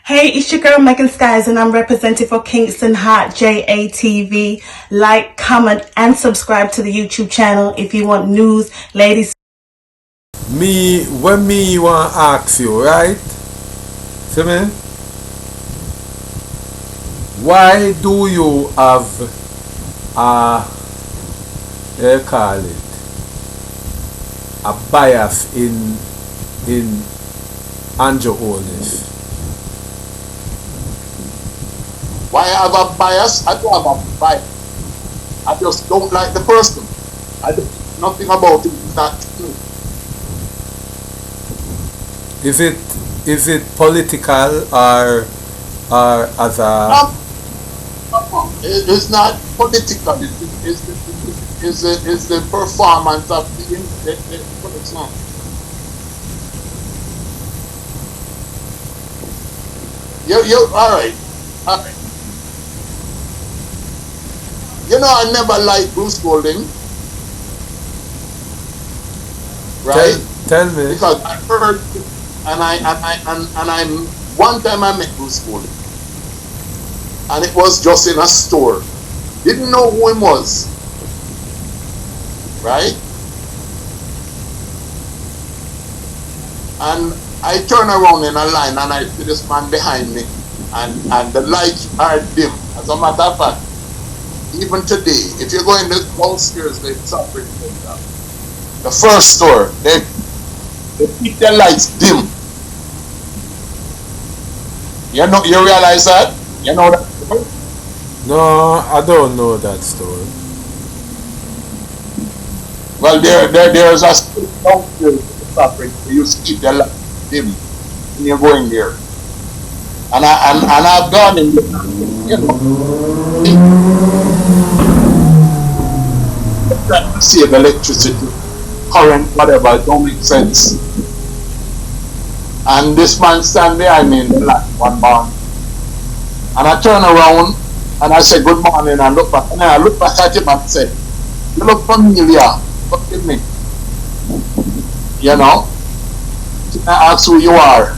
Hey, it's your girl Megan Skies and I'm representing for Kingston Heart JATV. Like, comment and subscribe to the YouTube channel if you want news, ladies. When me want to ask you, right? See me? Why do you have they call it a bias in Andrew Holness? Why I have a bias? I don't have a bias. I just don't like the person. I don't nothing about it that true. Is it political or as a? It's not political. It's the performance of the person. You all right. You know, I never liked Bruce Golding, right? Tell me. Because I heard, and I'm one time I met Bruce Golding, and it was just in a store. Didn't know who he was, right? And I turn around in a line and I see this man behind me, and the lights are dim. As a matter of fact, even today, if you go in the downstairs, the first store, they keep their lights dim. You realize that? You know that story? No, I don't know that story. Well, there's a store downstairs in the fabric where you keep their lights dim when you're going there. And I've gone in there, you know. Trying to save electricity, current, whatever, it don't make sense. And this man stand behind me in the light, one man. And I turn around and I say good morning and look back. And I look back at him and say, you look familiar, forgive me. You know? I ask who you are.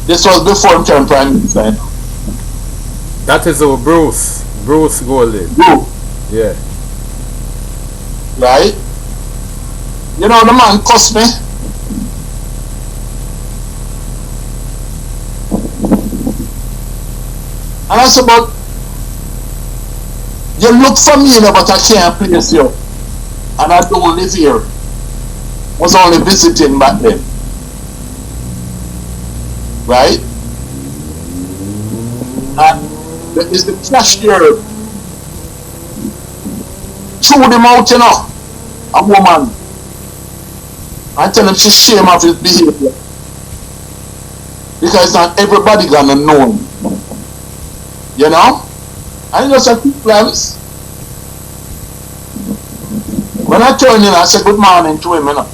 This was before him turned Prime Minister. That is Bruce Golding. Bruce. Yeah. Right? You know, the man cussed me. And I said, but you look familiar, but I can't place you. And I don't live here. Was only visiting back then. Right? And there is the cashier. Threw him out, you know, a woman. I tell him she's ashamed of his behavior. Because not everybody gonna know him. You know? I just have two plans. When I turned in, I said good morning to him, you know.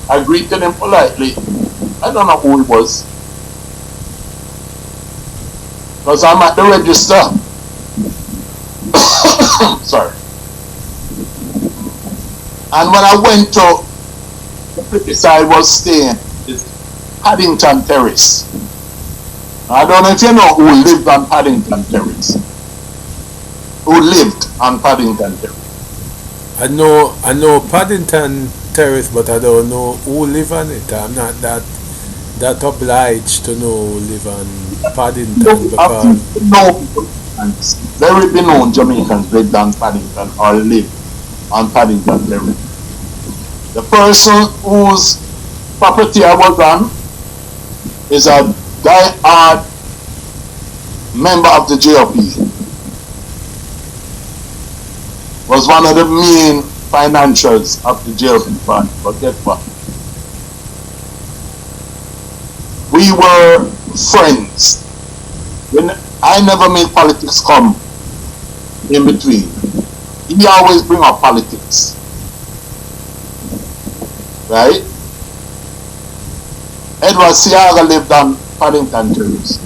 I greeted him politely. I don't know who he was. Because I'm at the register. Sorry. And when I went to the place I was staying, it's Paddington Terrace. I don't know if you know who lived on Paddington Terrace. Who lived on Paddington Terrace? I know Paddington Terrace, but I don't know who live on it. I'm not that obliged to know who live on Paddington because very known Jamaicans lived on Paddington or lived on Paddington Terrace. The person whose property I was on is a die-hard member of the JLP. Was one of the main financiers of the JLP fund. But guess what? We were friends. When I never made politics come in between. He always bring up politics. Right? Edward Siaga lived on Paddington Terrace.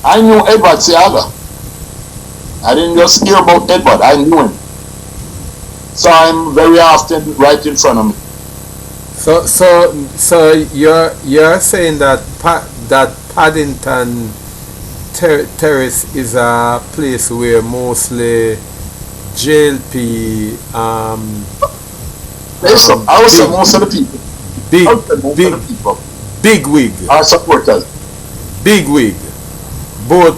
I knew Edward Siaga. I didn't just hear about Edward, I knew him. Saw him very often right in front of me. So you're saying that Paddington Terrace is a place where mostly JLP Listen, I would say most of the people. Big wig. Are supporters. Big wig. Both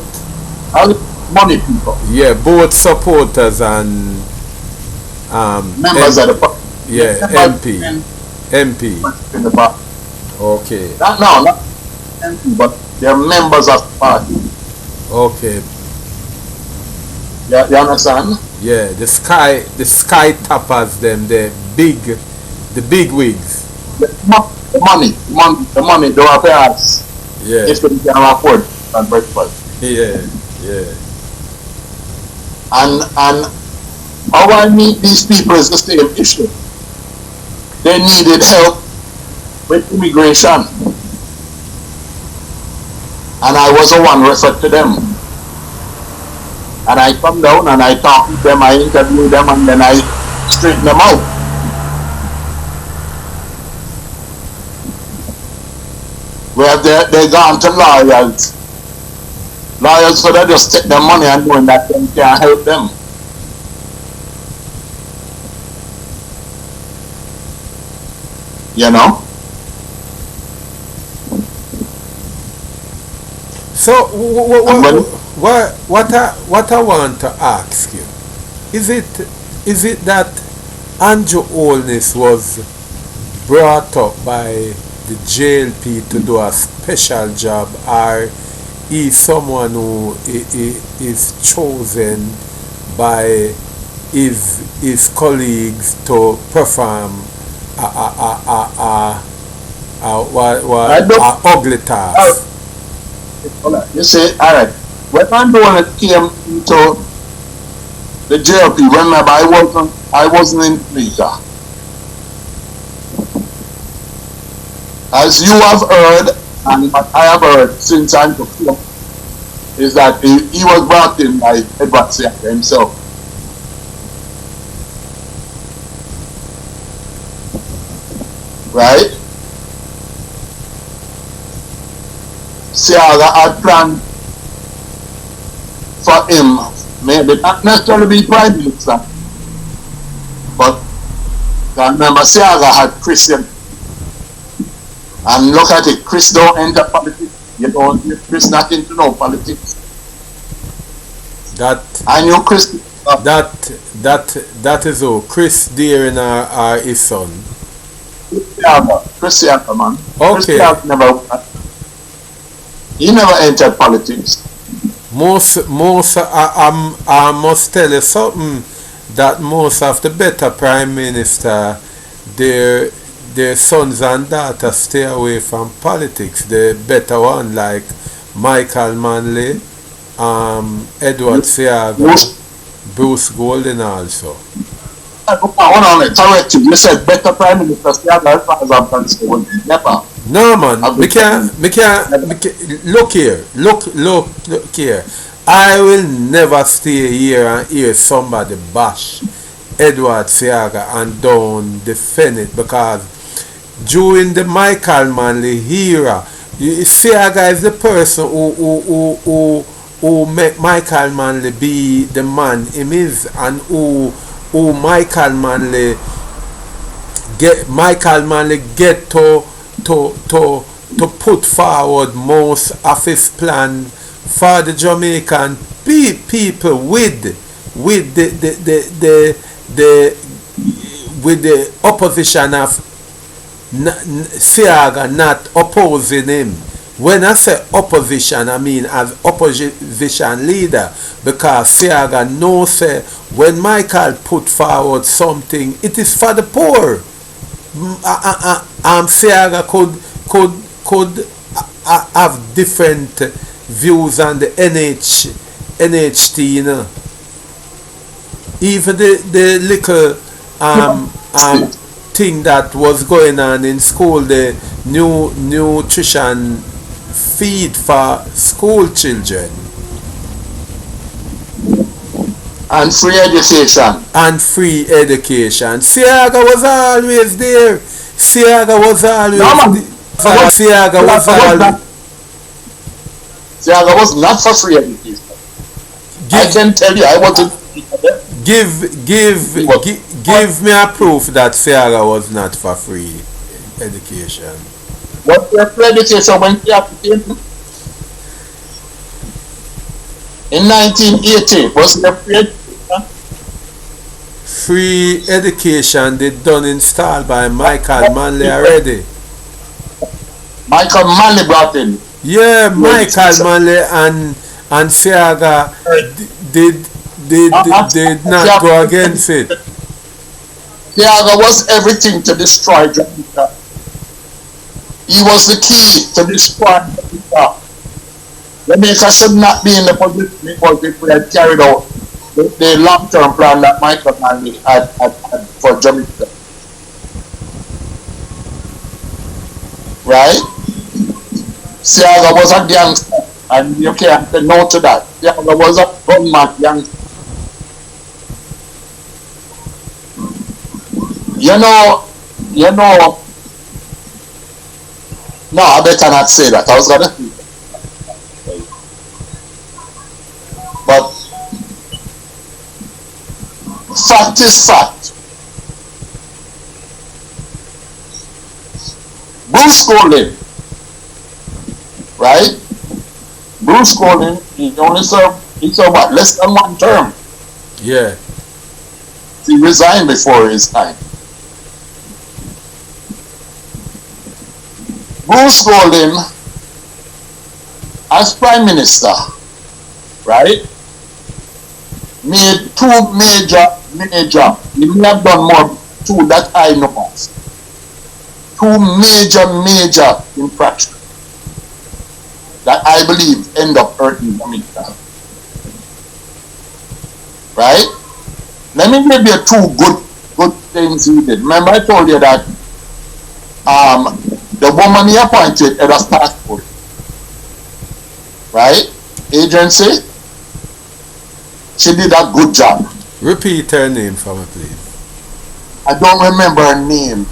money people. Yeah, both supporters and members of the party. Yeah, MP. MP. In the party. Okay. Not MP, but they're members of the party. Okay. Yeah, you understand? Yeah, the sky toppers, them, the big wigs. The money, they are payers. Yeah. If they can afford and breakfast. Yeah. And how I meet these people is the same issue. They needed help with immigration. And I was the one referred to them. And I come down and I talk with them, I interview them, and then I straighten them out. Where they gone to lawyers. Lawyers, so they just take their money and knowing that they can't help them. You know? So what I want to ask you, is it that Andrew Holness was brought up by the JLP to do a special job, or is someone who is chosen by his colleagues to perform a ugly task? You see, alright, when Andrew Holness came into the JLP, remember I wasn't in Jamaica. As you have heard, and what I have heard since Andrew came, is that he was brought in by Edward Siaka himself. Right? Siaka had planned for him, maybe not necessarily be Prime Minister, but remember Siaka had Christian. And look at it, Chris don't enter politics. You know, Chris not into no politics. I knew Chris. That is who? Chris Deering or his son? Chris Siaka, man. Okay. Chris he never entered politics. I must tell you something, that most of the better Prime Minister, their sons and daughters stay away from politics. The better one, like Michael Manley, Edward Siaka, Bruce Golden also. Hold on, correct you. You said better Prime Minister Siaka as far as I'm concerned. Never. No man, we can't look here. I will never stay here and hear somebody bash Edward Siaka and don't defend it, because during the Michael Manley era, Siaka is the person who make Michael Manley be the man him is, and who Michael Manley get to put forward most of his plan for the Jamaican people with the opposition of Siaka not opposing him. When I say opposition, I mean as opposition leader, because Siaka knows when Michael put forward something, it is for the poor. Siaka could have different views on the NHT, you know. Even the little thing that was going on in school, the nutrition feed for school children. And free education. Siaka was always there. Siaga was not for free education. I can tell you, I wasn't. Give me a proof that Siaga was not for free education. What's your free education when Siaga came in 1980? Was there free education? Free education they done installed by Michael Manley already. Michael Manley brought in. Yeah, Michael Manley and Siaga did not go against it. Siaga was everything to destroy Jamaica. He was the key to destroy Jamaica. Jamaica should not be in the position it was if we had carried out the long-term plan that Michael Manley had for Jamaica. Right? Siaga was a gangster, and you can't say no to that. Siaga was a gunman gangster. You know, no, I better not say that. I was gonna say that. But fact is fact. Bruce Golding, right? Bruce Golding, he served what, less than one term. Yeah. He resigned before his time. Bruce Golding, as Prime Minister, right, made two major, he may have done more, two that I know of. Two major infractions that I believe end up hurting Jamaica. Right? Let me give you two good things he did. Remember I told you that the woman he appointed head of passport, right? Agency, she did a good job. Repeat her name for me, please. I don't remember her name.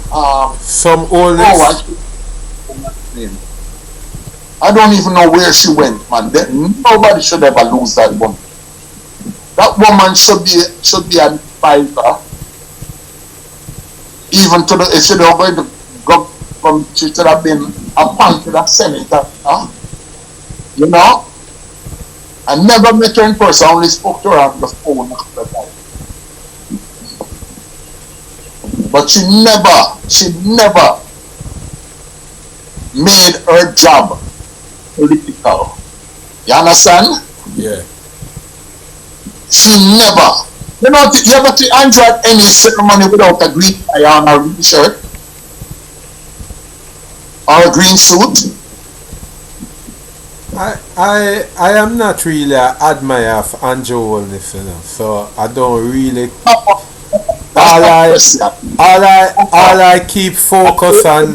Some Holness. I don't even know where she went, man. Nobody should ever lose that woman. That woman should be an advisor. Even to the, if she don't going to go from, she should have been appointed a senator. You know? I never met her in person, I only spoke to her on the phone after that. But she never made her job political. You understand? Yeah. She never. You know, you ever see Andrew at any ceremony without a green tie on or green shirt? Or a green suit? I am not really an admirer of Andrew Holness, you know, so I don't really. All I keep focus on.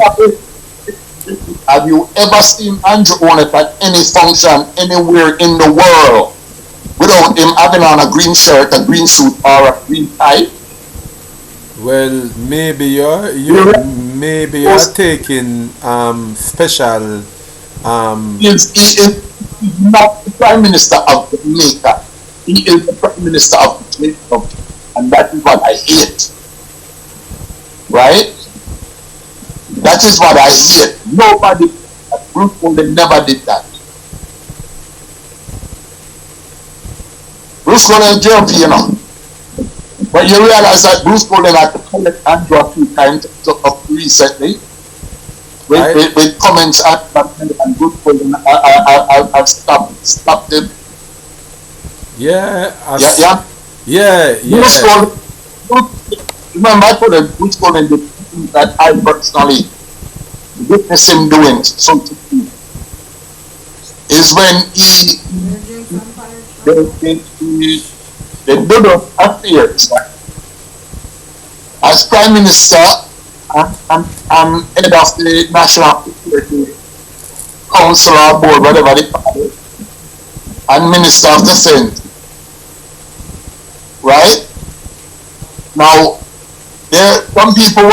Have you ever seen Andrew Holness at any function anywhere in the world without him having on a green shirt, a green suit, or a green tie? Well, maybe you're taking special. He is not the Prime Minister of Jamaica. He is the Prime Minister of Jamaica, and that is what I hate. Right? That is what I hate. Nobody at Bruce Golding never did that. Bruce Golding JLP, you know. But you realize that Bruce Golding had to collect Andrew a few times recently with comments and Bruce Golding I've stopped him. Yeah. Bruce Golding, remember I told him Bruce Golding did that I personally witnessed him doing something is when the DuDus affairs as Prime Minister and head of the National Security Council or Board, whatever they call it, and Minister of Defense. Right? Now, some people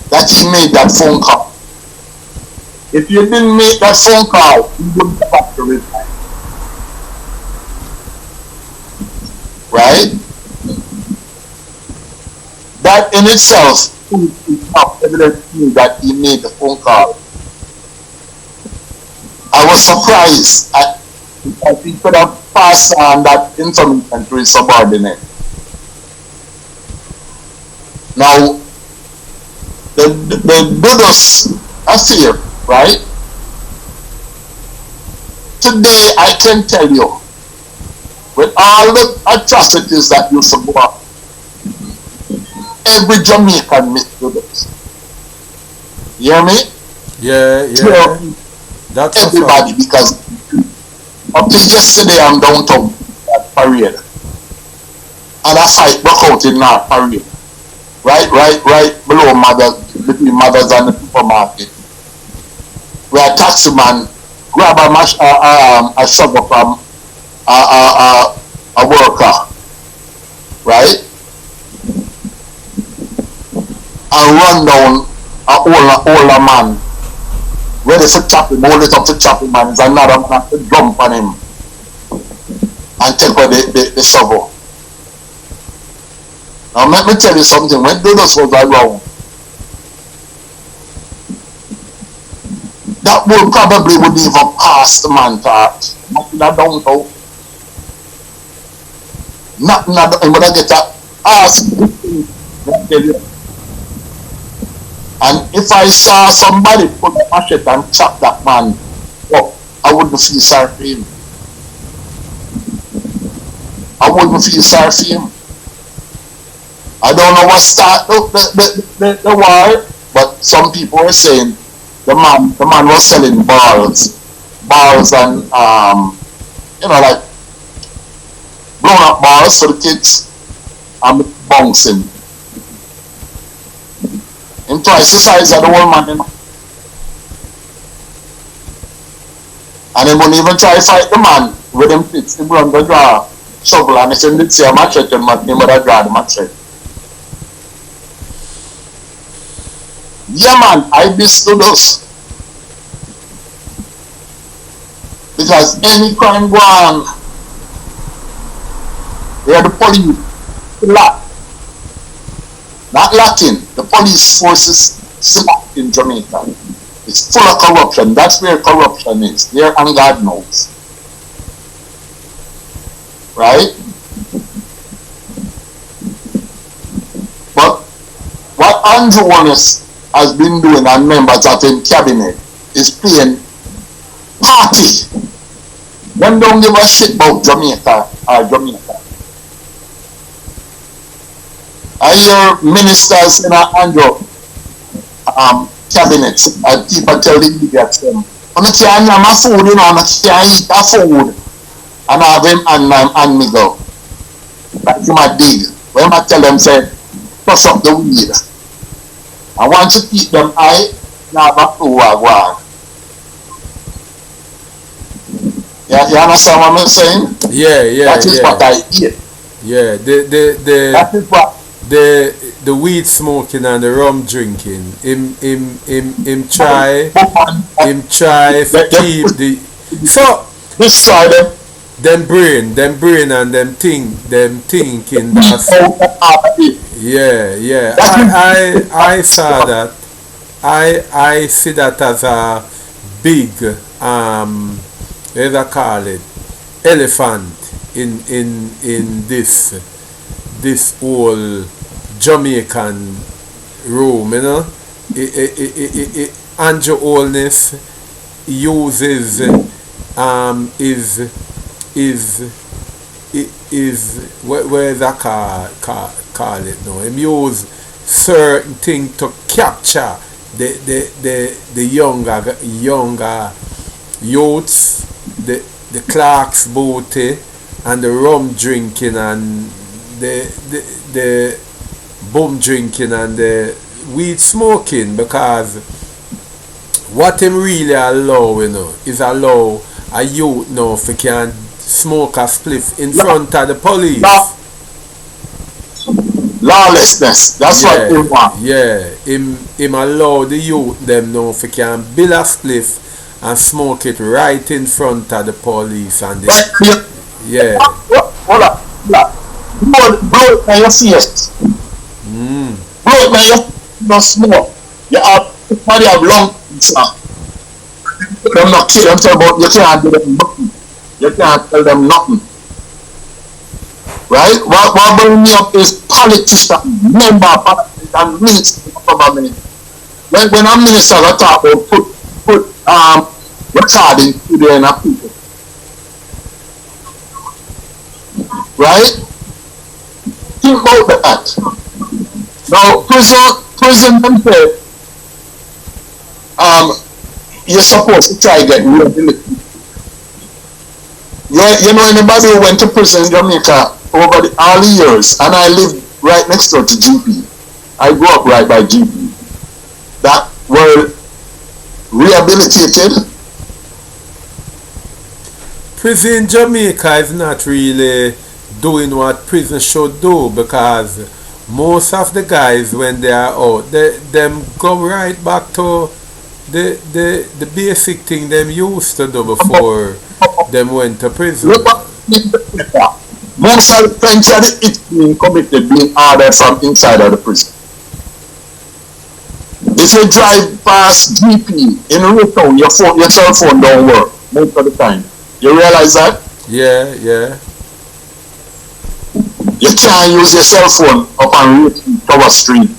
that he made that phone call. if you didn't make that phone call, you wouldn't have to resign. Right? That in itself is enough evidence to me that he made the phone call. I was surprised that he could have passed on that information to his subordinate. Now, the DuDus affair, right? Today, I can tell you, with all the atrocities that used to go on, every Jamaican missed DuDus. You hear me? Yeah. That's everybody, because up to yesterday I'm downtown at Parade, and a fight broke out in North Parade. Right below between Mothers and the supermarket, where a taxi man grab a shovel from a worker, right, and run down an older man, ready for chopping, hold it up to chopping man, is another man have to jump on him and take away the shovel. Now let me tell you something, when DuDus was around, that would probably wouldn't even pass the man part. Nothing I don't know. Nothing I don't, I'm gonna get that ask. And if I saw somebody put a machete and chop that man up, I wouldn't feel sorry for him. I wouldn't feel sorry for him. I don't know what started the war, but some people were saying the man was selling balls and like blown up balls for the kids and bouncing. Him twice the size of the old man, and he wouldn't even try to fight the man with him fits. He run the draw shovel, and if he did see a machete, he would have draw the machete. Yeah man, I miss DuDus. Because any crime go on, where the police lack. Not lacking, the police force is still in Jamaica. It's full of corruption. That's where corruption is. There and God knows. Right? But what Andrew Holness has been doing, and members of his cabinet, is playing party. Them don't give a shit about Jamaica or Jamaica. I hear ministers in Andrew cabinets and people tell the idiots them, you can't have my food, you can't eat that food and have him and me go. That's my dig. When I tell them, say, push up the weed. I want to keep them high, now have a food I want. Yeah, you understand what I'm saying? Yeah. That is what I eat. Yeah, that is what the weed smoking and the rum drinking. Him try to keep the so destroy them. Them brain and them thinking that yeah. I saw that. I see that as a big as I call it, elephant in this whole Jamaican room, you know. Andrew Holness uses where's that call it now? He use certain thing to capture the younger youths, the Clark's booty and the rum drinking and the boom drinking and the weed smoking, because what him really allow, you know, is allow a youth now if he can smoke a spliff in front of the police. lawlessness. That's what they want. Yeah, him allow the youth them know if he can build a spliff and smoke it right in front of the police and the, yeah. Hold on. Blow it now you see it. Blow it now you no smoke. You have somebody have lung cancer. Them not kill themselves, but you can't do them nothing. You can't tell them nothing. Right? What bring me up is politicians, member of parliament and ministers of government. When a minister talk about put recording to the end of people. Right? Think about that. Now prison them say you're supposed to try to get rehabilitation. You know anybody who went to prison in Jamaica over all the years, and I lived right next door to GP. I grew up right by GP. That were rehabilitated. Prison in Jamaica is not really doing what prison should do, because most of the guys when they are out, them go right back to the basic thing them used to do before them went to prison. Most of the French are it's being committed being ordered from inside of the prison. If you drive past GP in Raytown, your cell phone don't work most of the time. You realize that? Yeah. You can't use your cell phone up on Tower Street,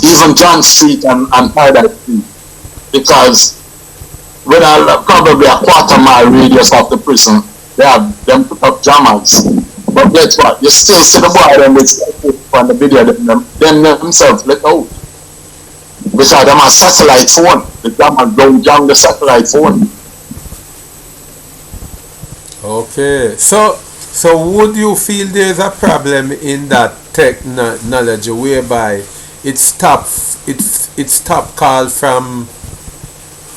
even John Street and Paradise Street, because when probably a quarter-mile radius of the prison, they have them put up jammers. But guess what? You still see the boy them with cell phone on the video, them themselves let out. Because them a satellite phone. The jammers don't jam the satellite phone. Okay, so would you feel there's a problem in that technology whereby it stop call from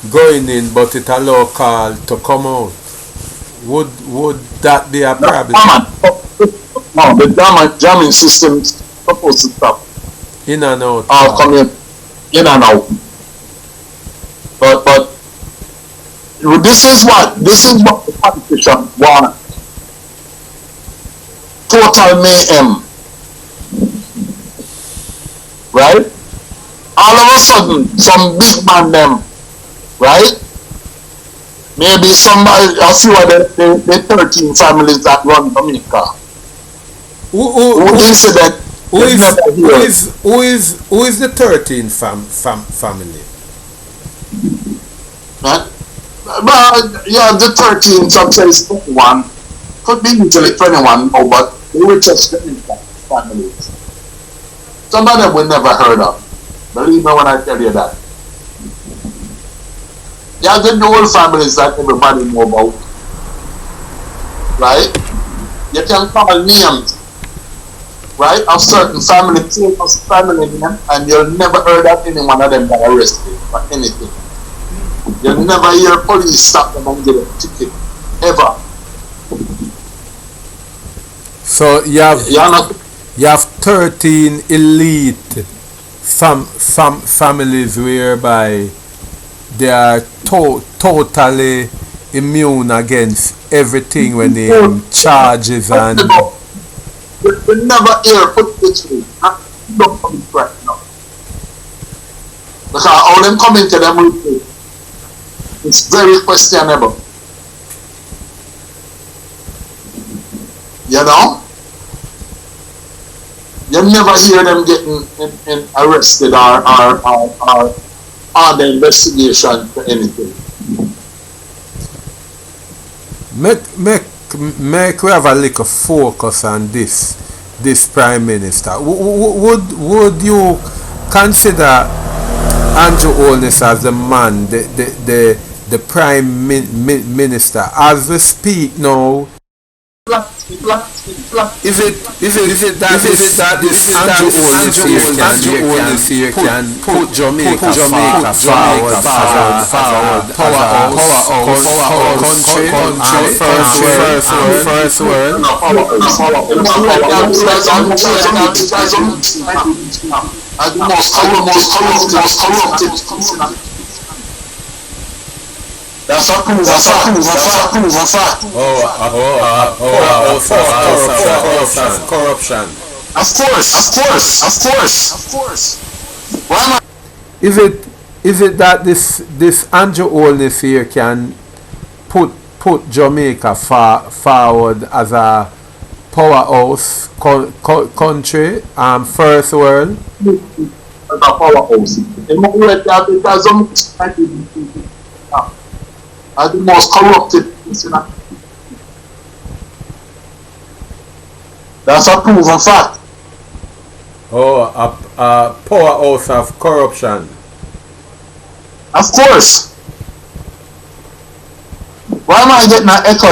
going in, but it allow call to come out? Would that be a problem? No, the jamming system is supposed to stop. In and out. Coming in and out. But this is what the politicians want. Total mayhem. Right? All of a sudden, some big man them, right? Maybe somebody, a few of the 13 families that run Jamaica. Who is the 13 family? Right? But yeah, the 13, some say it's 21. Could be usually 21 now, but they were just families. Some of them we never heard of. Believe me when I tell you that. Yeah, the old families that everybody know about. Right? You can call names, right, of certain families, family names, and you'll never heard of any one of them got arrested for anything. You'll never hear police stop them and give a ticket. Ever. So you have 13 elite families whereby they are totally immune against everything when they charges and. You never hear put this way. Don't come right now. Because all them coming to them with it's very questionable. You know? You never hear them getting arrested or under investigation for anything. Make we have a little focus on this Prime Minister. Would you consider Andrew Holness as the man, the Prime Minister as we speak now? Is it that this Andrew Holness here can put Jamaica forward as a power country first world? The most corrupted. That's a proof of fact. Corruption. Of course. Why am I? Is it that this Andrew Holness here can put Jamaica forward as a powerhouse country, first world? As a powerhouse. Are the most corrupted people. That's a proven fact. A powerhouse of corruption. Of course. Why am I getting an echo?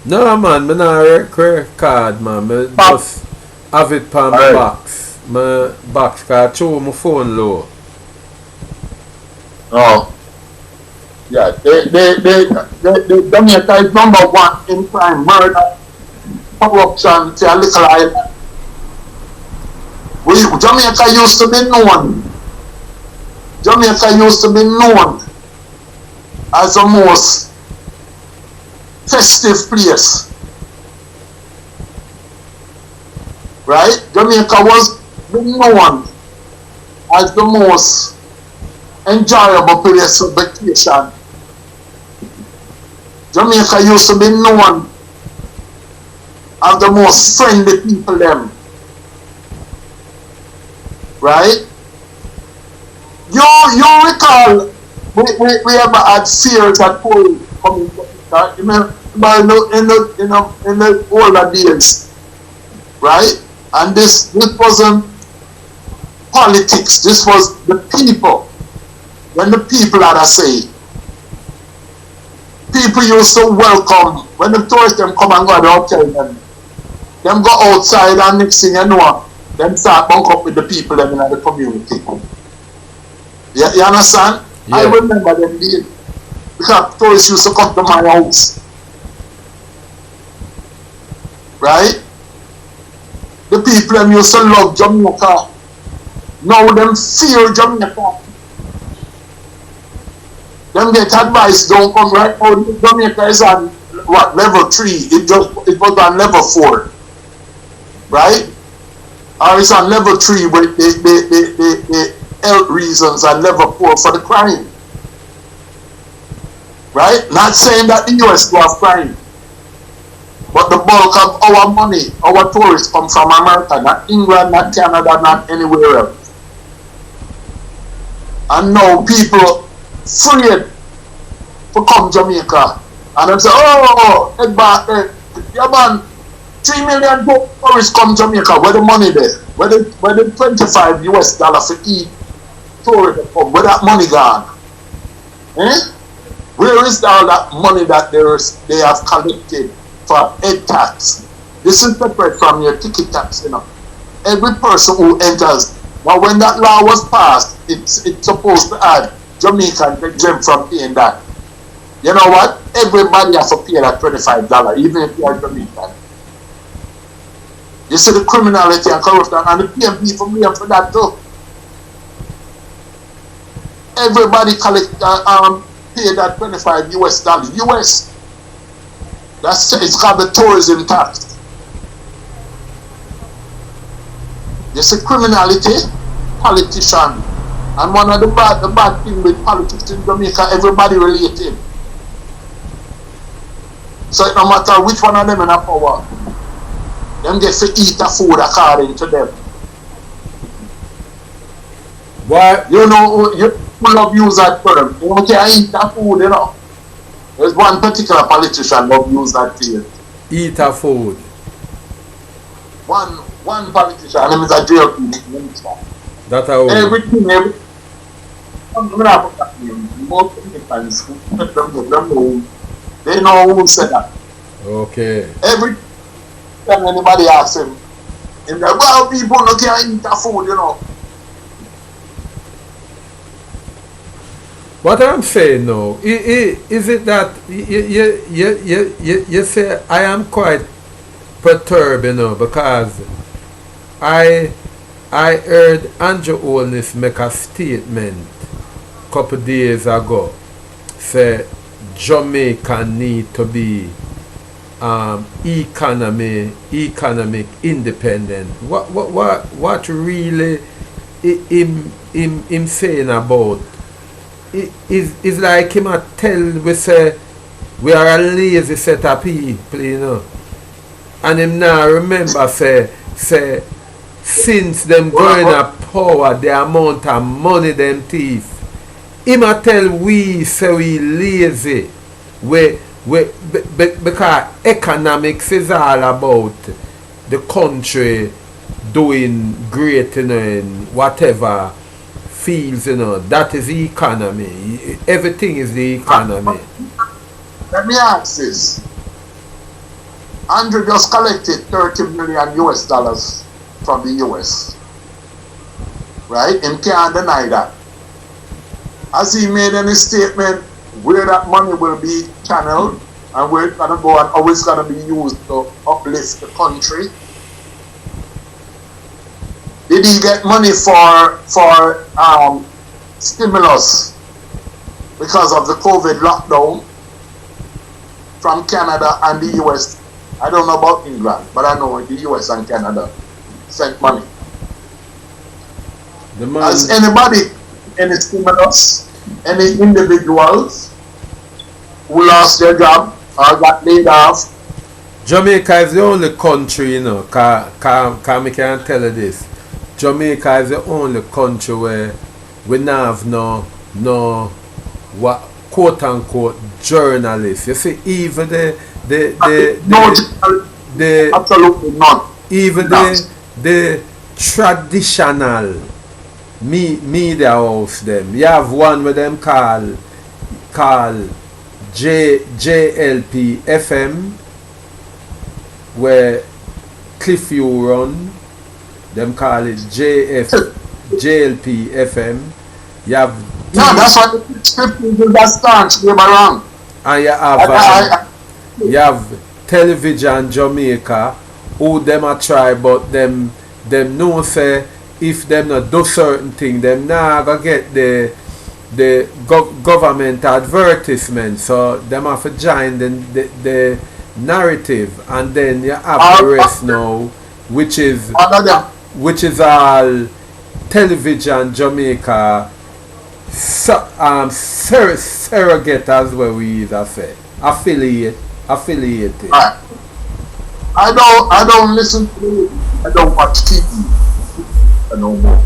No man, I not record man. I just have it on my box. My box can show my phone low. Oh. Yeah, the Jamaica is number one in crime, murder, corruption, to a little island. Jamaica used to be known. Jamaica used to be known as the most festive place. Right? Jamaica was known as the most enjoyable place of vacation. Jamaica used to be known as the most friendly people them. Right? You recall we ever had fears at home coming to in the older days. Right? And this wasn't politics, this was the people. When the people had a say, people used to welcome, when the tourists them come and go to the hotel, them go outside and next thing you know, them start bunk up with the people them in the community. You understand? Yeah. I remember them days. Because tourists used to come to my house. Right? The people them used to love Jamaica. Now them fear Jamaica. Them get advice, don't come right now. Jamaica is on what, level 3. It was on level 4. Right? Or it's on level 3 with the health reasons, and level 4 for the crime. Right? Not saying that the US do have crime. But the bulk of our money, our tourists come from America, not England, not Canada, not anywhere else. And now people afraid to come Jamaica, and they say, oh, head back there. Yeah man, 3 million tourists come Jamaica, where the money there? Where the $25 for each tourist come? Where that money gone? Eh? Where is all that money that they have collected for head tax? This is separate from your ticket tax, you know. Every person who enters, now when that law was passed, it's supposed to add Jamaican exempt from paying that. You know what? Everybody has to pay that $25, even if you are Jamaican. You see the criminality and corruption, and the PMP for me for that too. Everybody pay that $25 US. It's called the tourism tax. You see criminality, politician. And one of the bad thing with politics in Jamaica, everybody related. So no matter which one of them in a power, them get to eat the food according to them. Why? You know, you love use that term. You can't eat the food, you know. There's one particular politician love use that term. Eat a food. One politician, his name is a JLP. That's how everything. I'm not put that name. Most Americans They know who said that. Okay. Every time anybody asks him, and like, well, people no can eat the food, you know. What I'm saying now, is it that you say I am quite perturbed, you know, because I heard Andrew Holness make a statement a couple days ago, say Jamaica need to be economic independent. What really him saying about? It's like him a tell we say we are a lazy set of people, you know. And him now remember say since them going a power the amount of money them thief. Him a tell we say we lazy. Because economics is all about the country doing great, you know, in whatever fields, you know. That is the economy. Everything is the economy. Let me ask this. Andrew just collected 30 million US dollars from the US. Right? And can't deny that. Has he made any statement where that money will be channeled and where it's going to go and how it's going to be used to uplift the country? Did he get money for stimulus because of the COVID lockdown from Canada and the US? I don't know about England, but I know the US and Canada sent money. Has anybody, any stimulus, any individuals who lost their job or got laid off? Jamaica is the only country, you know, cause I can tell you this. Jamaica is the only country where we now have no what quote unquote journalists. You see, even absolutely not. Even the traditional media house them. You have one with them called JLP FM where Cliffview run. Them call it JLP FM. You have no, that's what the Cliffview that stands wrong. And you have Television Jamaica who them a try, but them know say if them not do certain thing, them not gonna get the government advertisement. So them have to join the narrative, and then you have the rest now, which is all Television Jamaica surrogate as well we either say affiliated. I don't listen to it. I don't watch TV no more.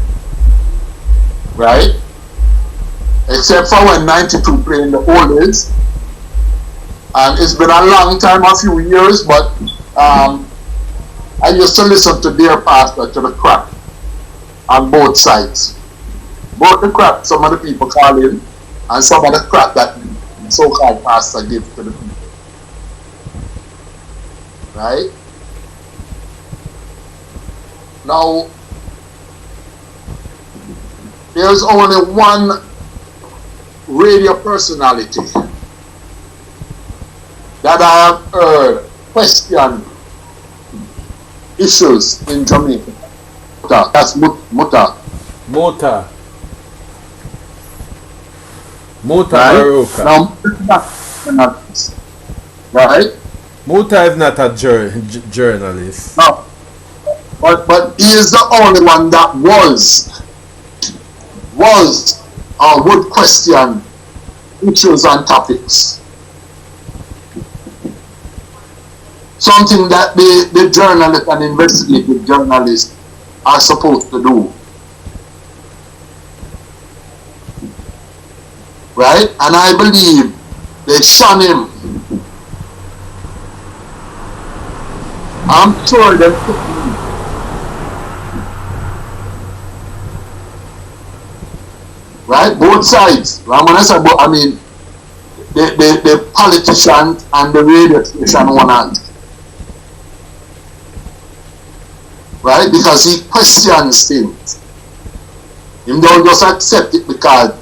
Right? Except for when 92 playing the old days. And it's been a long time, a few years, but I used to listen to their pastor, to the crap on both sides. Both the crap some of the people call in and some of the crap that the so-called pastor gives to the people. Right? Now, there's only one radio personality that I have heard question issues in Jamaica. That's Muta. Baruka. Now, right? Muta is not a journalist. No. But he is the only one that would question issues and topics. Something that the journalist and investigative journalists are supposed to do. Right? And I believe they shun him. I'm sure they put him. Right? Both sides. I mean, the politicians and the radio station owners. Right? Because he questions things. He don't just accept it because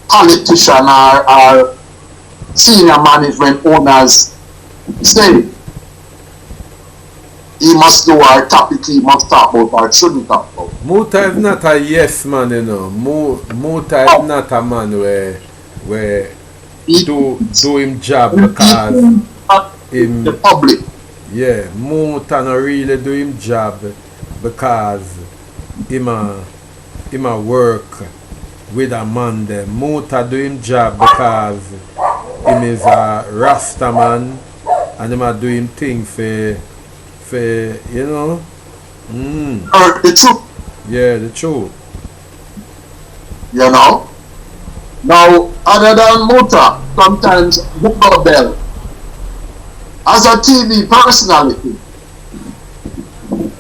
politicians are senior management owners say he must do our topic, he must talk about or shouldn't talk about. Muta is not a yes man, you know. Muta is not a man where do him job because him the public. Yeah, Muta no really do him job because him a work with a man there. Muta do him job because him is a Rasta man and him a do him thing for you know. The truth. Yeah, the truth. You know? Now, other than Muta, sometimes Booker Bell, as a TV personality,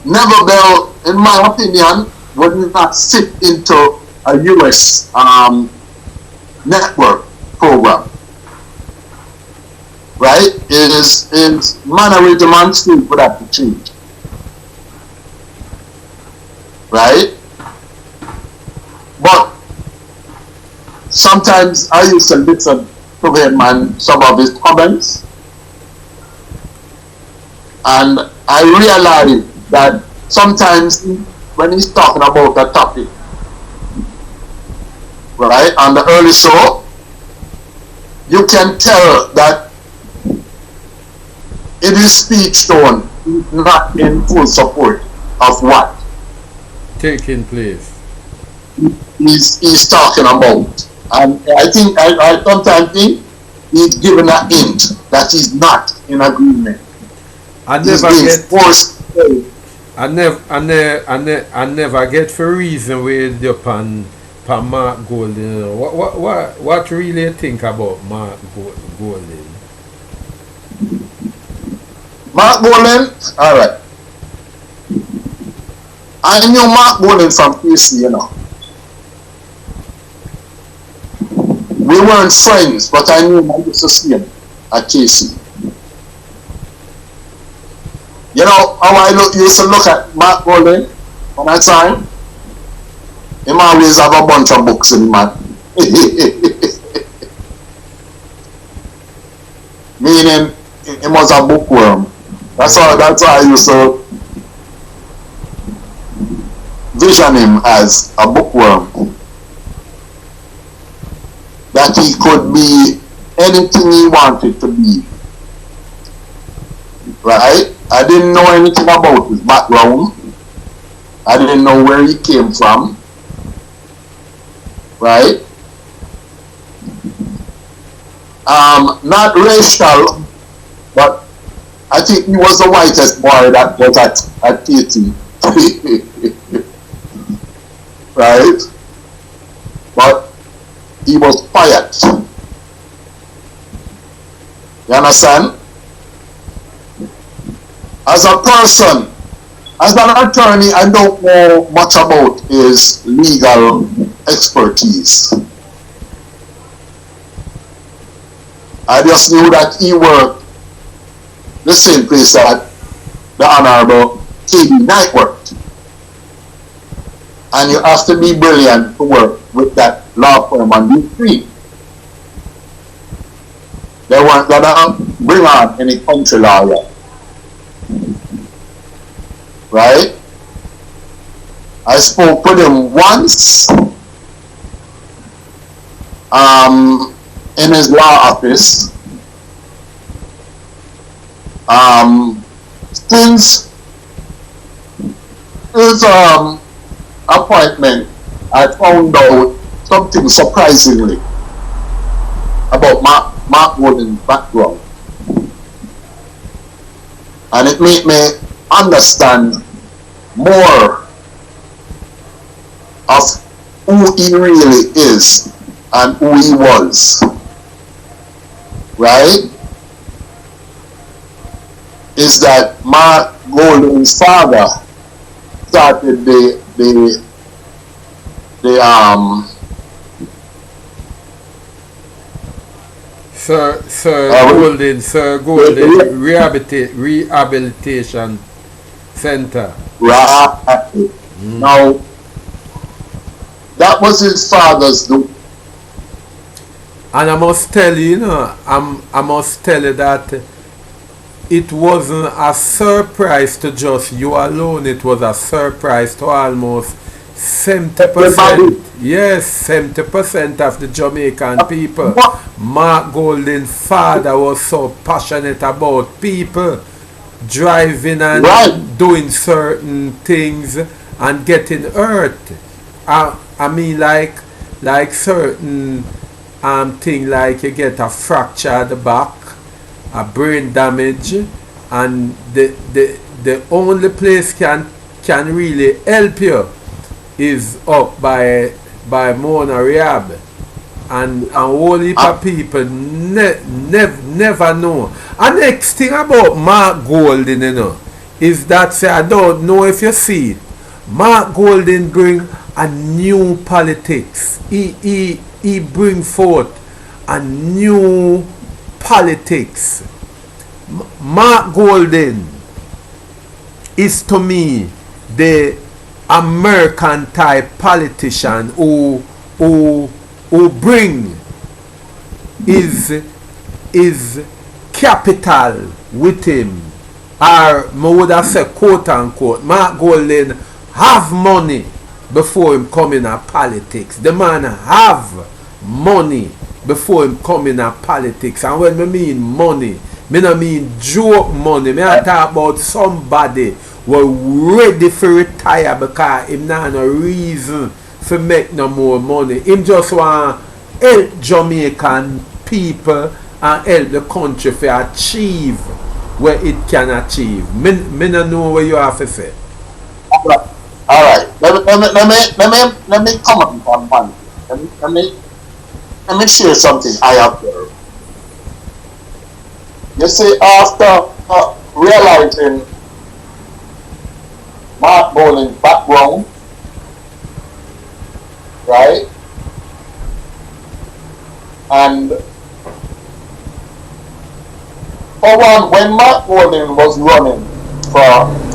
Never Bell, in my opinion, would not sit into a US network program. Right? His mannerism speak would have to change. Right? But sometimes I used to listen to him and some of his comments, and I realized that sometimes when he's talking about a topic, right, on the early show, you can tell that in his speech tone, he's not in full support of what Taking place. he's talking about. And I think, I sometimes think he's given a hint that he's not in agreement. I He's never being get forced. I never get for reason with you pan Mark Golden. You know. What really you think about Mark Golden? Mark Golden, alright. I knew Mark Golden from PC, you know. We weren't friends, but I knew him. I used to see him at KC. You know how I used to look at Mark Golden when I saw him? He always have a bunch of books in him, man. Meaning, he was a bookworm. That's why I used to vision him as a bookworm. That he could be anything he wanted to be. Right? I didn't know anything about his background. I didn't know where he came from. Right? Not racial, but I think he was the whitest boy that was at KT. Right? But he was quiet. You understand? As a person, as an attorney, I don't know much about his legal expertise. I just knew that he worked the same place that the Honorable KB Knight worked. And you have to be brilliant to work with that law firm and be free. They weren't gonna bring on any country lawyer. Right? I spoke with him once in his law office. Since his appointment, I found out something surprisingly about Mark Golden's background. And it made me understand more of who he really is and who he was. Right? Is that Mark Golden's father started the Sir Golden Rehabilitation Center. Right. Now, that was his father's do. And I must tell you, I must tell you that it wasn't a surprise to just you alone. It was a surprise to almost 70%. Yes, 70% of the Jamaican people. Mark Golden's father was so passionate about people driving and doing certain things and getting hurt. I mean, like certain thing, like you get a fracture at the back, a brain damage, and the only place can really help you is up by Mona Rehab, and a whole heap of people never know. And next thing about Mark Golden, is that, say, I don't know if you see it, Mark Golden bring a new politics. He bring forth a new politics. Mark Golden is, to me, the American type politician who bring his capital with him, or I would have said, quote unquote, Mark Golden have money before him come in a politics. The man have money before him come in a politics. And when I mean money, I don't mean joke money. I talk about somebody who ready for retire because him not no reason for make no more money. Him just want help Jamaican people and help the country to achieve where it can achieve. Me don't know what you have to say. All right. Let me comment on one thing. Let me share something I observed. You see, after realizing Mark Boland's background, right, and for one, when Mark Boland was running for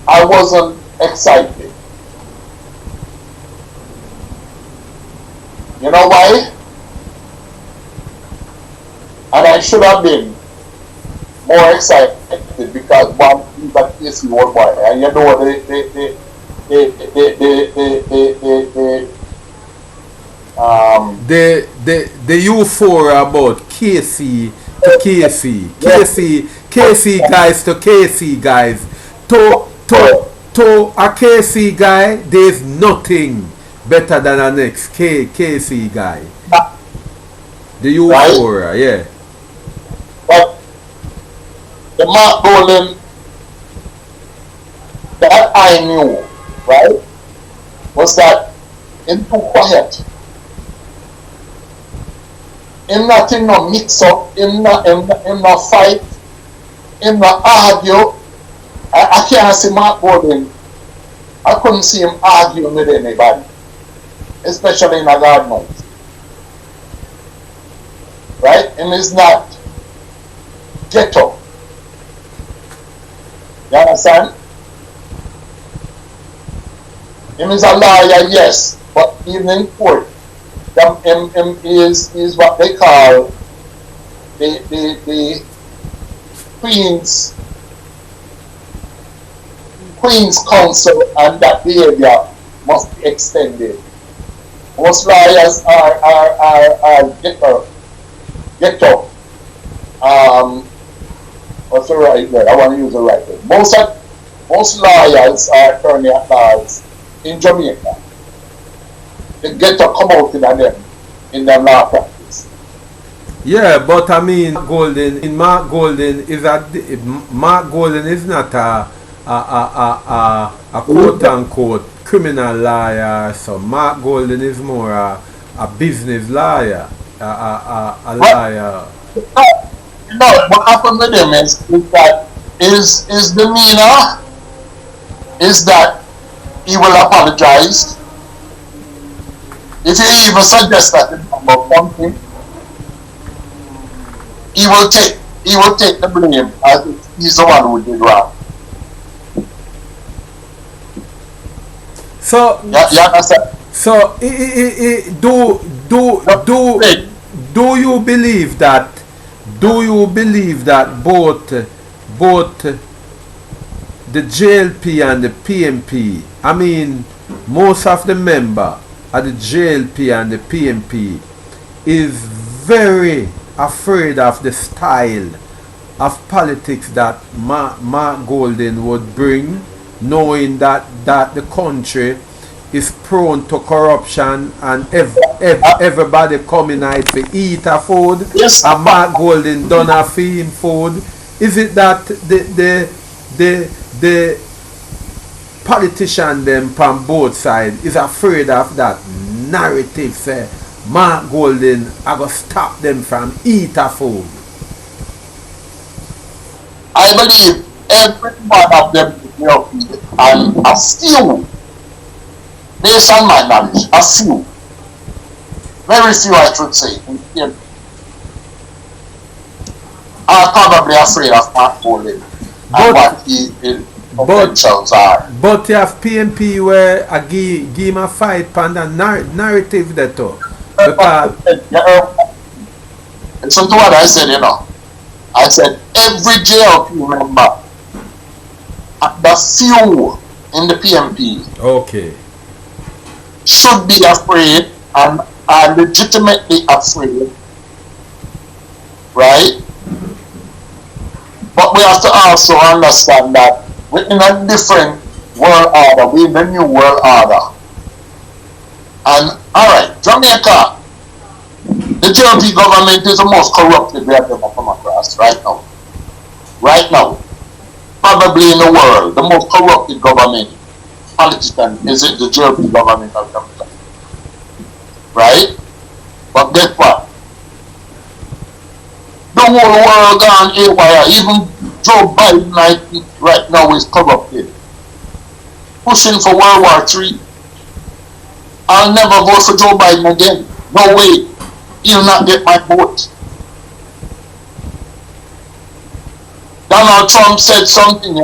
I wasn't excited. You know why? And I should have been more excited because one is a case worldwide, and you know the euphoria about KC to KC guys to KC guys to a KC guy, there's nothing better than a next KC guy. The euphoria, right? Yeah. But the Mark Boland that I knew, right, was that in too quiet. In nothing no mix up, in no fight, in no argue. I can't see Mark Boland. I couldn't see him arguing with anybody, especially in a garden. Right? And it's not ghetto. You understand? Him is a lawyer, yes, but even in court, him is what they call the Queen's Counsel, and that behavior must be extended. Most lawyers are ghetto. What's the right word? I want to use the right word. Most lawyers are attorney at laws in Jamaica. The ghetto come out in them law practice. Yeah, but I mean, Mark Golden is not a quote unquote criminal lawyer. So Mark Golden is more a business lawyer, a lawyer. No, what happened with him is that his demeanor is that he will apologize. If you even suggest that about something, he will take the blame as if he's the one who did wrong. So you understand? So do you believe that both the JLP and the PMP, I mean most of the member of the JLP and the PMP is very afraid of the style of politics that Mark Golden would bring, knowing that the country is prone to corruption and everybody coming out to eat a food, yes, and Mark Golden done a him food? Is it that the politician them from both sides is afraid of that narrative, say Mark Golden I go stop them from eat a food? I believe every one of them and a few, based on my knowledge, a few, very few I should say, are probably afraid of Mark Golden and what his potentials are. But you have PMP where I give him a fight on the narrative that too. Listen to what I said, I said every JLP member, the few in the PMP, okay, should be afraid and are legitimately afraid, right? But we have to also understand that we're in a different world order, we're in the new world order. And alright, Jamaica, the JLP government is the most corrupted we have ever come across right now. Right now. Probably in the world, the most corrupted government, politician, is it the JLP government of Jamaica. Right? But guess what? The whole world gone haywire. Even Joe Biden right now is corrupted. Pushing for World War III. I'll never vote for Joe Biden again. No way. He'll not get my vote. Donald Trump said something,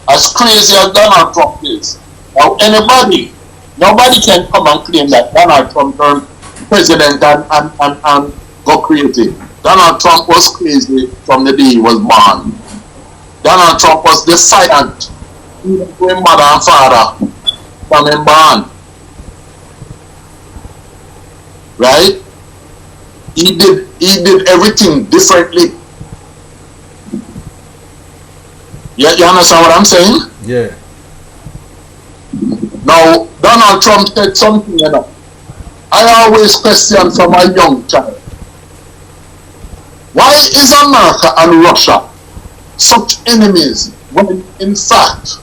as crazy as Donald Trump is. Now nobody can come and claim that Donald Trump turned president and got crazy. Donald Trump was crazy from the day he was born. Donald Trump was defiant even to his mother and father from him born. Right? He did everything differently. You understand what I'm saying? Yeah. Now, Donald Trump said something, I always question from a young child. Why is America and Russia such enemies when in fact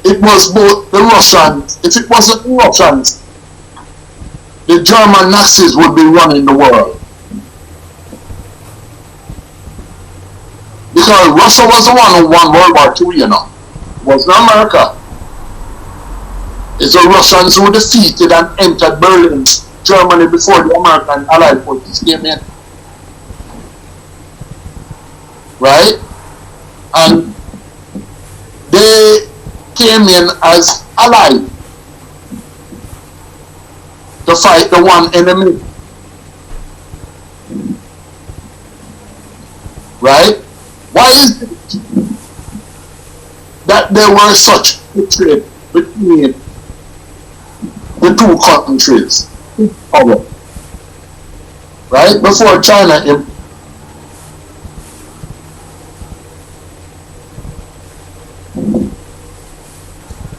it was both the Russians? If it wasn't the Russians, the German Nazis would be running the world. Because Russia was the one who won World War II, It wasn't America. It's the Russians who defeated and entered Berlin, Germany, before the American Allied forces came in. Right? And they came in as allies to fight the one enemy. Right? Why is it that there were such hatred between the two countries? Right? Before China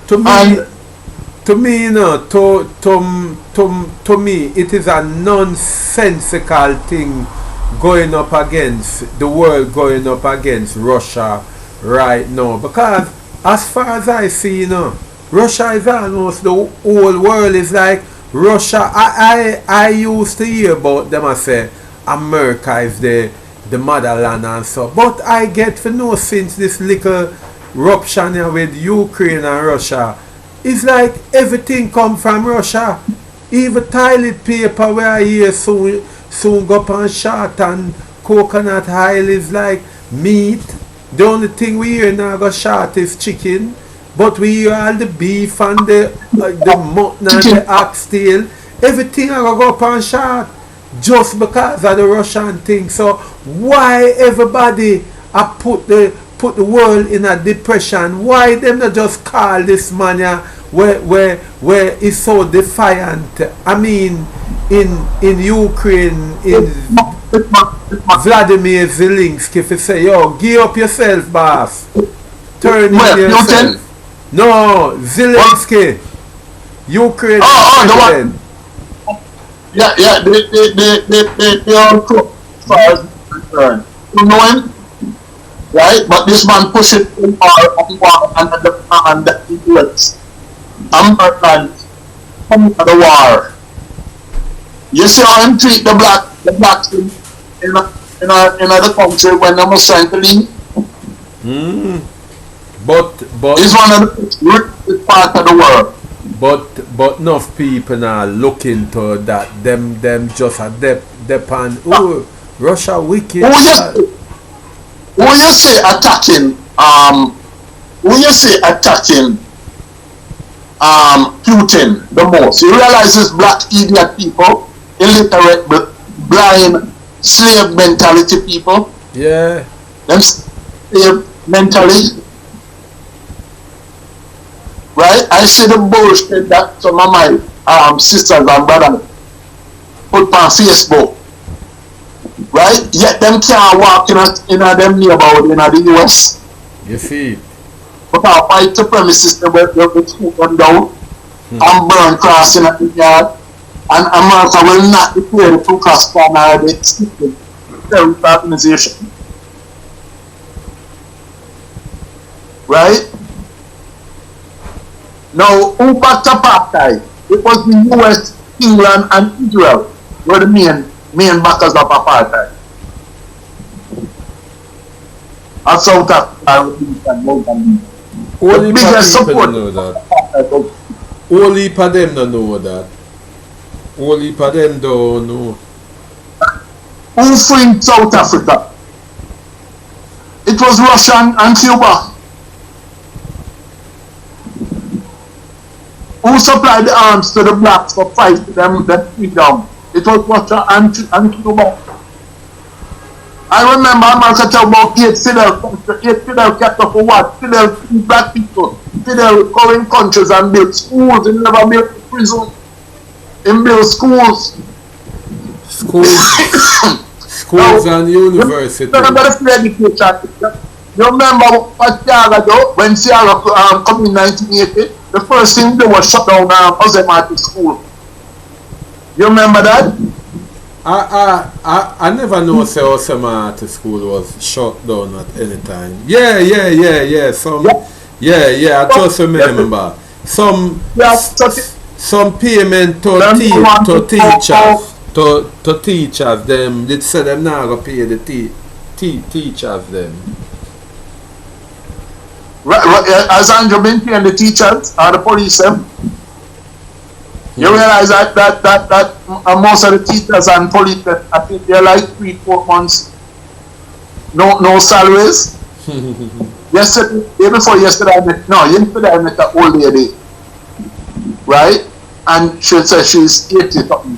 to me, it is a nonsensical thing going up against the world, going up against Russia right now. Because as far as I see, Russia is almost the whole world is like Russia. I used to hear about them. I say America is the motherland and so. But I get to know since this little ruption here with Ukraine and Russia. It's like everything come from Russia. Even toilet paper where I hear soon go up on short, and coconut oil is like meat. The only thing we hear now go short is chicken. But we hear all the beef and the mutton and the oxtail. Everything I go up on short just because of the Russian thing. So why everybody put the world in a depression? Why them not just call this man where he's so defiant? I mean, in Ukraine, in Vladimir Zelensky, if you say, yo, give up yourself, boss. Turn in yourself. No, Zelensky, Ukraine president. Yeah, they all cook as far as concerned. You know him? Right? But this man push it too far under the man that he works. American come to the war. You see how him treat the blacks in the country when they was trying to leave? But it's one of the richest part of the world. But enough people now look into that. Them just a depend. Oh, Russia wicked. Who you say attacking? Who you say attacking? Putin the most. You realize this black idiot people, illiterate, blind, slave mentality people. Yeah. Them slave mentality. Right? I see the bullshit that some of my sisters and brothers put on Facebook. Right? Yet them can't walk in them neighborhood in the US. You see. But our white supremacists will shoot them down and burn cross in the yard. And America will not declare the Ku Klux Klan or the terrorist organization. Right? Now, who backed apartheid? It was the US, England, and Israel were the main backers of apartheid. And South Africa and Mozambique. Only people know that. Only for them don't know that. Only for them don't know. Who freed South Africa? It was Russia and Cuba. Who supplied the arms to the blacks for fight to them freedom? It was Russia and Cuba. I remember America talk about 8 Fidel kept up for what? Fidel freed black people. Fidel go in countries and build schools. He never built prison. He built schools. Schools and universities. You remember what Siaga do? When Siaga come in 1980, the first thing they was shut down Muslim school. You remember that? I never know say Osemate school was shut down at any time. Yeah. I just remember some payment to teachers. Them they said them now go pay the teachers them. As Andrew been paying the teachers or the police them. You realize that most of the teachers and police, I think they're like 3-4 months, no salaries. Yesterday I met an old lady, right? And she said she's 80 something,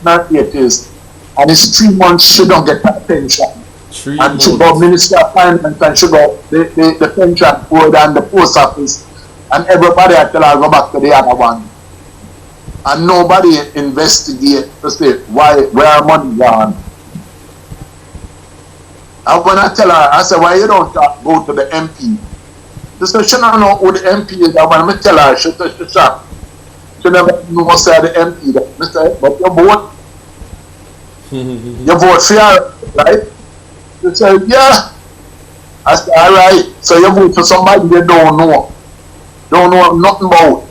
not 80s, and it's 3 months she don't get that pension. And she go Minister of Finance and she go the pension board and the post office, and everybody I tell her go back to the other one. And nobody investigate to say where money gone. And when I tell her, I say, why you don't go to the MP? She said, she don't know who the MP is. And when I tell her, she said, she's shocked. She never knows say the MP. I said, but you vote. You vote for her, right? She said, yeah. I said, alright. So you vote for somebody you don't know. Don't know nothing about.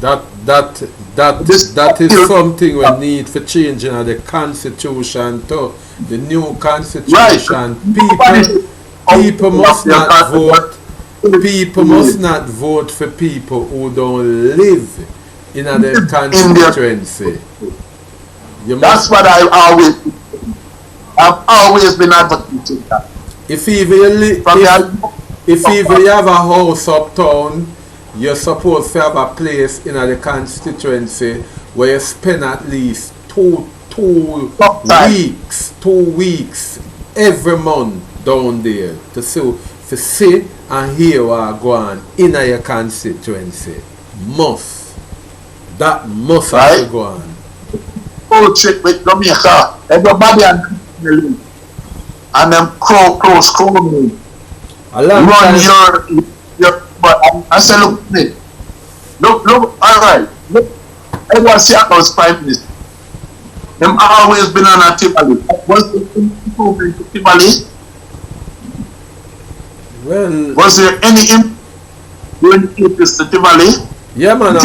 That is something we need for changing the constitution to the new constitution. Right. People must not vote. people must not vote for people who don't live in their constituency. That's what I've always been advocating that. If even you have a house uptown, you're supposed to have a place in the constituency where you spend at least two weeks every month down there to see and hear what go on in your constituency. That must have to go on. Bullshit with Jamaica. Everybody and them close crony. Run but I say look, alright. Look, Edward Seattle's prime minister. Them always been on a Tivoli. Was the improvement to Tivoli? Well, was there any improvement to Tivoli? Yeah, man, a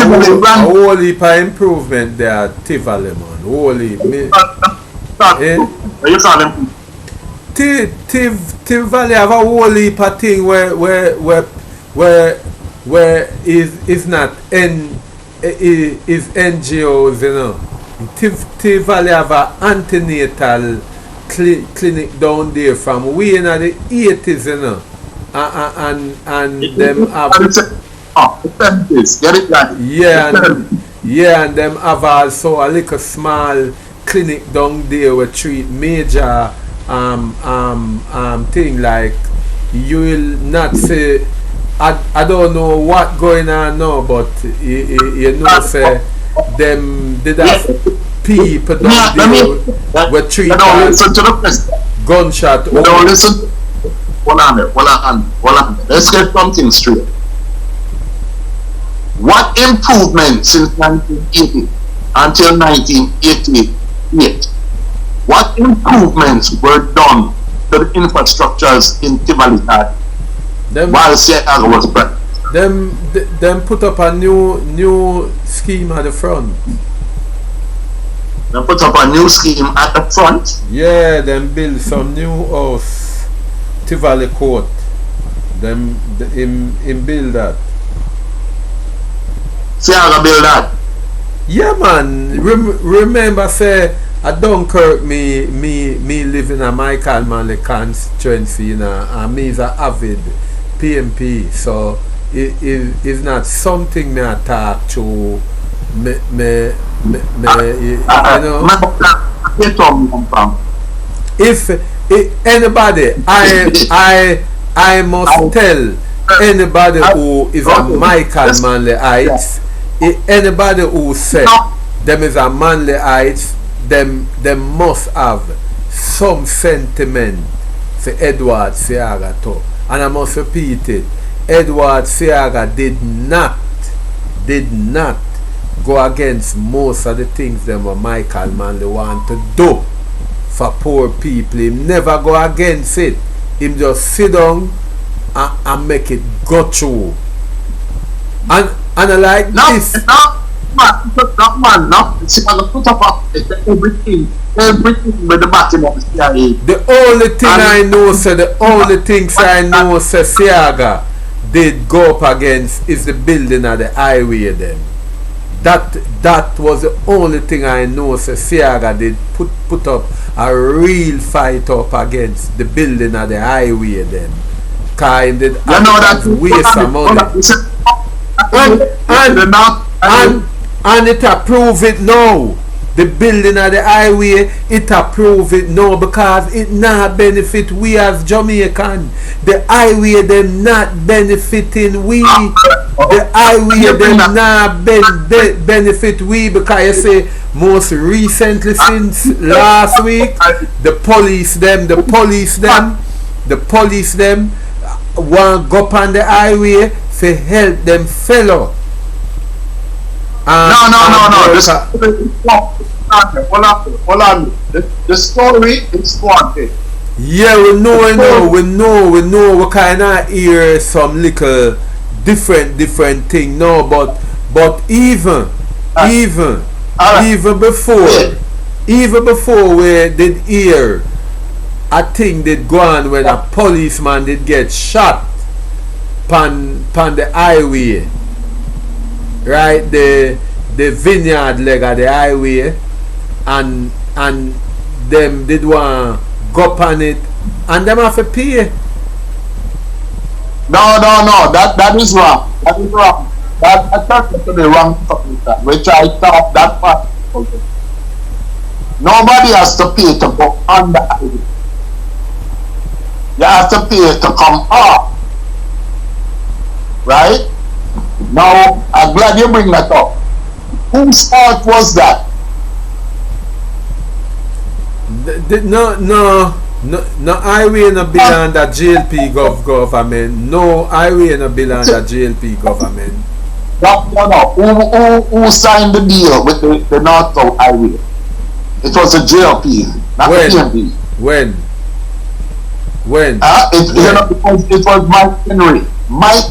whole heap of improvement there at Tivoli, man. Whole heap. You call them? Tivoli have a whole heap of thing where is not is NGOs, you know. Tivoli have an antenatal clinic down there from way in the 80s, you know. And them have get it right. Yeah, and them have also a little small clinic down there where treat major thing like you will not say I don't know what going on now, but you know say them did have people down there where treat gunshot. Don't listen. Hold on. Let's get something straight. What improvement since 1980 until 1988? What improvements were done to the infrastructures in Tivoli while Seattle was president? Them put up a new scheme at the front. They put up a new scheme at the front? Yeah, them build some new house, Tivoli Court. Them him build that. Seattle build that? Yeah, man. Remember, say at Dunkirk, me live in a Michael Manley constituency, you know, and me is a avid PMP, so it's not something me I talk to you know. If anybody, I must tell anybody who is a Michael Manleyite, anybody who said them is a Manleyite, them must have some sentiment for Edward Seaga too. And I must repeat it, Edward Seaga did not go against most of the things them what Michael Manley want to do for poor people. He never go against it. Him just sit down and make it go through. And I like this. Everything with the bottom of the CIA. The only thing I know, Seaga did go up against is the building of the highway then. That was the only thing I know, Seaga did put up a real fight up against the building of the highway then. Kind of waste of money. And it approve it now. The building of the highway, it approve it now because it not benefit we as Jamaican. The highway them not benefiting we. The highway them not benefit we because you say most recently since last week, the police them want go up on the highway to help them fellow. No. Hold on. The story is squanted. Yeah, we know. We kind of hear some little different thing now, but even before we did hear a thing did go on when a policeman did get shot pan the highway, right? The vineyard leg of the highway, and them did want go on it, and them have to pay. No, that is wrong. That is wrong. That attracted to the wrong topic, which I thought that part. Nobody has to pay to go on the highway. You have to pay to come off. Right? Now, I'm glad you bring that up. Whose fault was that? No highway no belong the JLP government. No highway no belong the JLP government. No. Who signed the deal with the North South Highway? It was the JLP, not the PNP. When? It was Mike Henry. Mike